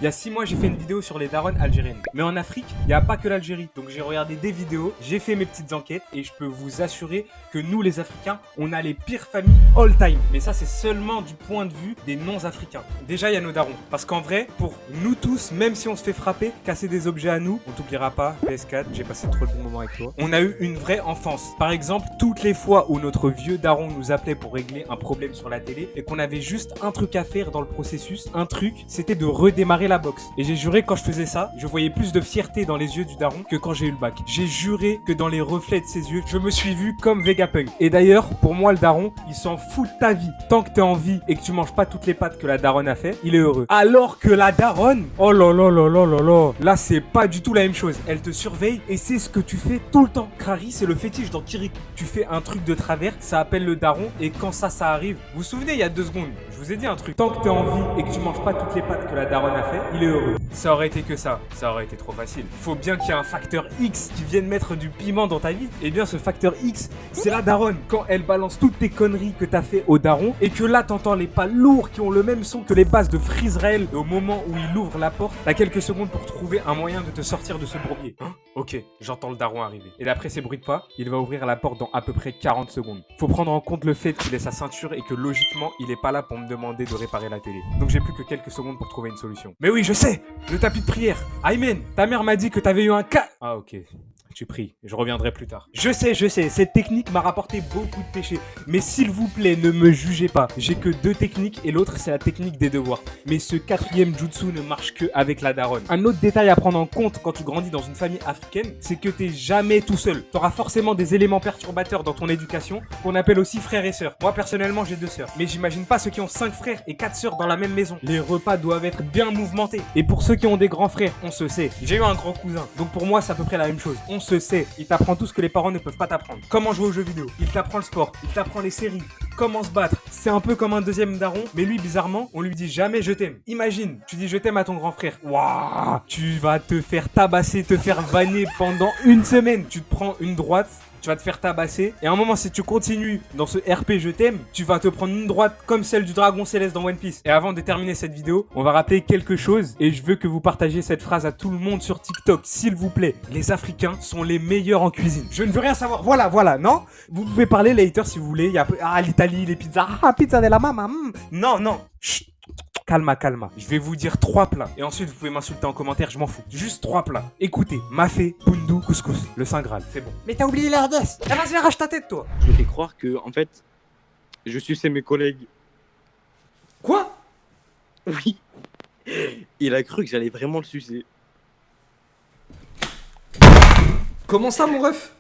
Il y a 6 mois, j'ai fait une vidéo sur les darons algériennes. Mais en Afrique, il n'y a pas que l'Algérie. Donc j'ai regardé des vidéos, j'ai fait mes petites enquêtes et je peux vous assurer que nous, les Africains, on a les pires familles all time. Mais ça, c'est seulement du point de vue des non-africains. Déjà, il y a nos darons. Parce qu'en vrai, pour nous tous, même si on se fait frapper, casser des objets à nous, on t'oubliera pas, PS4, j'ai passé trop de bons moments avec toi. On a eu une vraie enfance. Par exemple, toutes les fois où notre vieux daron nous appelait pour régler un problème sur la télé et qu'on avait juste un truc à faire dans le processus, un truc, c'était de redémarrer la box. Et j'ai juré quand je faisais ça, je voyais plus de fierté dans les yeux du daron que quand j'ai eu le bac. J'ai juré que dans les reflets de ses yeux, je me suis vu comme Vegapunk. Et d'ailleurs, pour moi, le daron, il s'en fout de ta vie. Tant que t'es en vie et que tu manges pas toutes les pâtes que la daronne a fait, il est heureux. Alors que la daronne, oh là là là là là là, là c'est pas du tout la même chose. Elle te surveille et c'est ce que tu fais tout le temps. Crary, c'est le fétiche dans Kirikou. Tu fais un truc de travers, ça appelle le daron et quand ça arrive, vous vous souvenez il y a 2 secondes, je vous ai dit un truc. Tant que t'es en vie et que tu manges pas toutes les pâtes que la daronne a fait, il est heureux. Ça aurait été que ça aurait été trop facile. Faut bien qu'il y ait un facteur X qui vienne mettre du piment dans ta vie. Et bien ce facteur X, c'est la daronne. Quand elle balance toutes tes conneries que t'as fait au daron et que là t'entends les pas lourds qui ont le même son que les basses de Freezrael et au moment où il ouvre la porte, t'as quelques secondes pour trouver un moyen de te sortir de ce bourbier. Hein? Ok, j'entends le daron arriver. Et d'après ces bruits de pas, il va ouvrir la porte dans à peu près 40 secondes. Faut prendre en compte le fait qu'il ait sa ceinture et que logiquement, il est pas là pour me demander de réparer la télé. Donc j'ai plus que quelques secondes pour trouver une solution. Mais oui, je sais! Le tapis de prière! Aymen, ta mère m'a dit que t'avais eu un cas! Ah ok. Tu pries, je reviendrai plus tard. Je sais, cette technique m'a rapporté beaucoup de péchés. Mais s'il vous plaît, ne me jugez pas. J'ai que 2 techniques et l'autre c'est la technique des devoirs. Mais ce 4e jutsu ne marche que avec la daronne. Un autre détail à prendre en compte quand tu grandis dans une famille africaine, c'est que t'es jamais tout seul. T'auras forcément des éléments perturbateurs dans ton éducation qu'on appelle aussi frères et sœurs. Moi personnellement j'ai 2 sœurs. Mais j'imagine pas ceux qui ont 5 frères et 4 sœurs dans la même maison. Les repas doivent être bien mouvementés. Et pour ceux qui ont des grands frères, on se sait. J'ai eu un grand cousin. Donc pour moi c'est à peu près la même chose. On se sait, il t'apprend tout ce que les parents ne peuvent pas t'apprendre. Comment jouer aux jeux vidéo, il t'apprend le sport, il t'apprend les séries, comment se battre. C'est un peu comme un 2e daron, mais lui bizarrement, on lui dit jamais je t'aime. Imagine, tu dis je t'aime à ton grand frère. Waouh, tu vas te faire tabasser, te faire vanner pendant 1 semaine. Tu te prends une droite, tu vas te faire tabasser. Et à un moment, si tu continues dans ce RP je t'aime, tu vas te prendre une droite comme celle du dragon céleste dans One Piece. Et avant de terminer cette vidéo, on va rappeler quelque chose. Et je veux que vous partagiez cette phrase à tout le monde sur TikTok, s'il vous plaît. Les Africains sont les meilleurs en cuisine. Je ne veux rien savoir. Voilà, non? Vous pouvez parler later si vous voulez. Il y a l'Italie, les pizzas. Ah, pizza de la maman. Non. Chut. Calma. Je vais vous dire 3 plats. Et ensuite, vous pouvez m'insulter en commentaire, je m'en fous. Juste 3 plats. Écoutez, mafé, pundu, couscous. Le Saint Graal, c'est bon. Mais t'as oublié l'ardesse. Ah, vas-y, arrache ta tête, toi. Je lui fais croire que, en fait, je suçais mes collègues. Quoi? Oui. Il a cru que j'allais vraiment le sucer. Comment ça, mon ref?